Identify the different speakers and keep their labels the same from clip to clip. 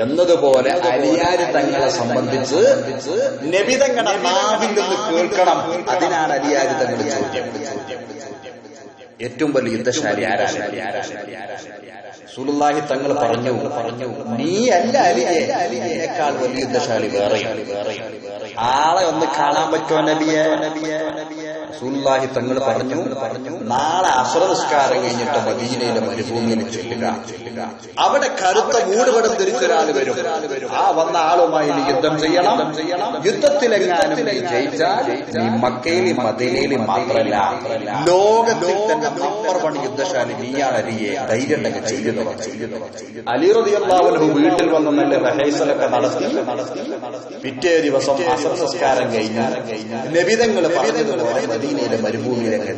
Speaker 1: എന്നതുപോലെ അലിയാര് തങ്ങളെ സംബന്ധിച്ച് നബി തങ്ങളുടെ നാവിൽ നിന്ന് കേൾക്കണം. അതിനാണ് അലിയാര് തങ്ങൾ ചോദ്യം. ഏറ്റവും വലിയ യുദ്ധശാലി ആരാണ്? റസൂലുള്ളാഹി തങ്ങൾ പറഞ്ഞു, നീ അല്ല അലിയെ, അലിയേക്കാൾ വലിയ യുദ്ധശാലി വേറെ. ആളെ ഒന്ന് കാണാൻ പറ്റുമോ നബിയെ? റസൂലുള്ളാഹി തങ്ങൾ പറഞ്ഞു, നാളെ അസ്ർ നിസ്കാരം കഴിഞ്ഞിട്ട് മദീനയിലെ മരുഭൂമിയിൽ ചെല്ലുക. അവിടെ കറുത്ത മൂടുപടം ധരിച്ച ഒരാൾ വരും. ആ വന്ന ആളുമായി നീ യുദ്ധം ചെയ്യണം. യുദ്ധത്തിലെങ്ങാനും നീ ജയിച്ചാൽ നീ മക്കയിലും മദീനയിലും മാത്രമല്ല ലോകത്തിൽ തന്നെ നമ്പർ 1 യുദ്ധശാലി നീയാണ് അലിയെ. ധൈര്യം ഉണ്ടെങ്കിൽ ചെയ്യുന്നു. അലി റളിയല്ലാഹു അൻഹു വീട്ടിൽ വന്ന് നല്ല റഹൈസലൊക്കെ നടത്തി. പിറ്റേ ദിവസം അസ്ർ നിസ്കാരം കഴിഞ്ഞ് നബി തങ്ങൾ പറഞ്ഞതുപോലെ മദീനയിലെ മരുഭൂമിയിലൊക്കെ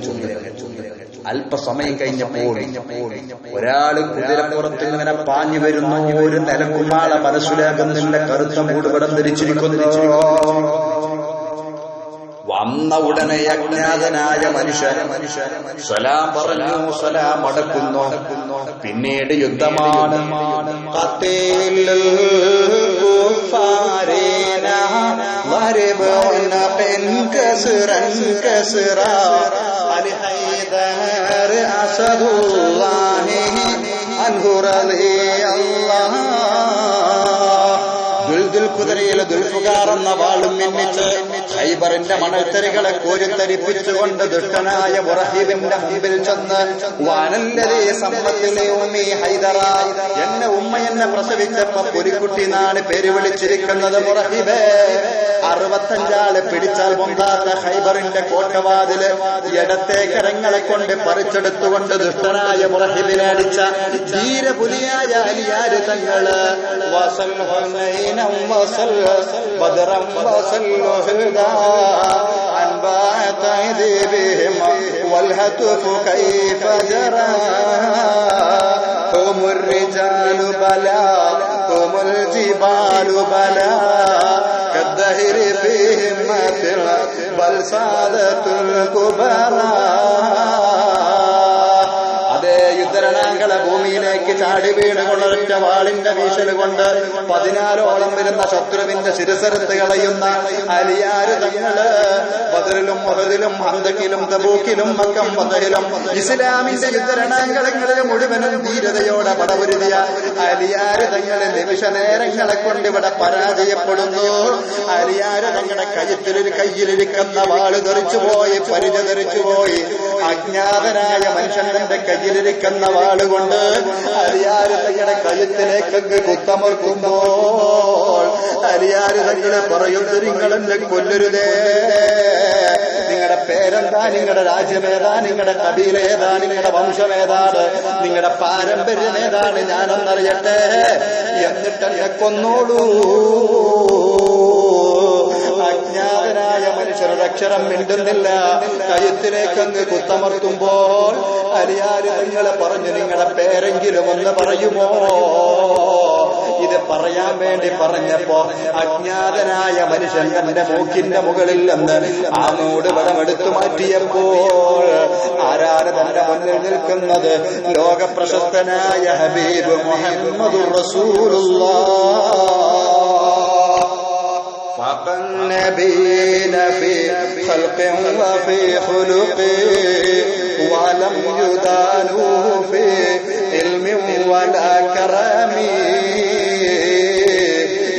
Speaker 1: അല്പസമയം കഴിഞ്ഞപ്പോൾ ഒരാള് കുതിരപ്പുറത്ത് ഇങ്ങനെ പാഞ്ഞു വരുന്നു. ഒരു നിലക്കുമാളെ മനസ്സിലാകുന്നില്ല. കറുത്ത മൂടുപടം ധരിച്ചിരിക്കുന്നു. വന്ന ഉടനെ അജ്ഞാതനായ മനുഷ്യൻ സലാം പറഞ്ഞു, സലാം അടക്കുന്നു. പിന്നീട് യുദ്ധമാണ്. കുതിരയിലെ ദുൽഫുകാർ എന്ന വാളും മിന്നിച്ച് ഖൈബറിന്റെ മണൽത്തരികളെ കോരിത്തരിപ്പിച്ചുകൊണ്ട് ദുഷ്ടനായ മുറഹിബിന്റെ മുമ്പിൽ ചെന്ന്, വാനല്ലതേ സമ്പത്തിലെ ഉമ്മി ഹൈദറ, എന്നെ ഉമ്മ എന്നെ പ്രസവിച്ചപ്പോ പൊരിക്കുട്ടി നാണ് പേര് വിളിച്ചിരിക്കുന്നത് മുറഹിബേ. 65 ആളെ പിടിച്ചാൽ പൊന്താത്ത ഖൈബറിന്റെ കോട്ടവാതില് ഇടത്തെ കരങ്ങളെ കൊണ്ട് പറിച്ചെടുത്തുകൊണ്ട് ദുഷ്ടനായ മുറഹിബിനെ അടിച്ച ധീരപുലിയായ അലിയാര് തങ്ങള് بدرم وصلوا هدا عن باعت بهم والهتف كيف جرى هم الرجال بلا هم الجبال بلا كالدهر فيهم مثل بل سادة الكبرى. യുദ്ധരണാങ്കളെ ഭൂമിയിലേക്ക് ചാടി വീണുകൊണ്ടൊരൊറ്റ വാളിന്റെ വീശല് കൊണ്ട് 14ഓളം വരുന്ന ശത്രുവിന്റെ ശിരസെടുത്ത് കളയുന്ന അലിയാര് തങ്ങള് ബദറിലും ഉഹദിലും ഹന്തക്കിലും തബൂക്കിലും മക്കം ഫതഹിലും ഇസ്ലാമിന്റെ യുദ്ധരണാങ്കളങ്ങളിൽ മുഴുവനും ധീരതയോടെ പടപൊരുതിയ അലിയാര് തങ്ങള് നിമിഷ നേരങ്ങളെ കൊണ്ട് ഇവിടെ പരാജയപ്പെടുന്നു. അലിയാര് തങ്ങളുടെ കയ്യിലിരിക്കുന്ന വാള് തെറിച്ചുപോയി, പരിച തെറിച്ചുപോയി. അജ്ഞാതനായ മനുഷ്യൻ തന്റെ കയ്യിലിരിക്കുന്ന വാളുകൊണ്ട് അലിയാര് തങ്ങളുടെ കഴുത്തിലേക്ക് കുത്തമർക്കുമ്പോൾ അലിയാര് തങ്ങളെ പറയുന്നു, നിങ്ങളെന്നെ കൊല്ലരുതേ. നിങ്ങളുടെ പേരെന്താ? നിങ്ങളുടെ രാജ്യമേതാ? നിങ്ങളുടെ കബീലേതാ? നിങ്ങളുടെ വംശമേതാണ്? നിങ്ങളുടെ പാരമ്പര്യം ഏതാണ്? ഞാനൊന്നറിയട്ടെ. എന്നിട്ടെന്നെ കൊന്നോളൂ. അജ്ഞാതനായ മനുഷ്യരുടെ അക്ഷരം മിണ്ടുന്നില്ല. കഴുത്തിലേക്കങ്ങ് കുത്തമർത്തുമ്പോൾ അലിയാര് തങ്ങളെ പറഞ്ഞു, നിങ്ങളുടെ പേരെങ്കിലും ഒന്ന് പറയുമോ? ഇത് പറയാൻ വേണ്ടി പറഞ്ഞപ്പോ അജ്ഞാതനായ മനുഷ്യൻ തന്റെ മൂക്കിന്റെ മുകളിൽ നിന്ന് ആ മൂടുപടം എടുത്തു മാറ്റിയപ്പോൾ ആരാണ് തന്റെ മുന്നിൽ നിൽക്കുന്നത്? ലോക പ്രശസ്തനായ ഹബീബ് മുഹമ്മദുർ റസൂലുള്ളാഹ്. فَالنَّبِيِّينَ فِي خَلْقٍ وَفِي خُلُقٍ وَلَمْ يُدَانُوا فِي عِلْمٍ وَلَا كَرَمٍ.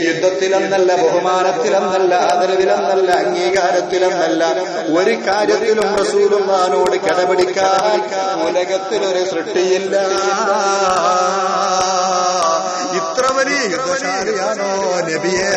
Speaker 1: യുദ്ധത്തിലെന്നല്ല, ബഹുമാനത്തിലെന്നല്ല, ആദരവിലെന്നല്ല, അംഗീകാരത്തിലെന്നല്ല, ഒരു കാര്യത്തിലും റസൂലുള്ളാഹിനോട് കിടപിടിക്കാൻ ഉലകത്തിലൊരു സൃഷ്ടിയില്ല. ഇത്ര വലിയ യുദ്ധശാലിയാണോ നബിയെ?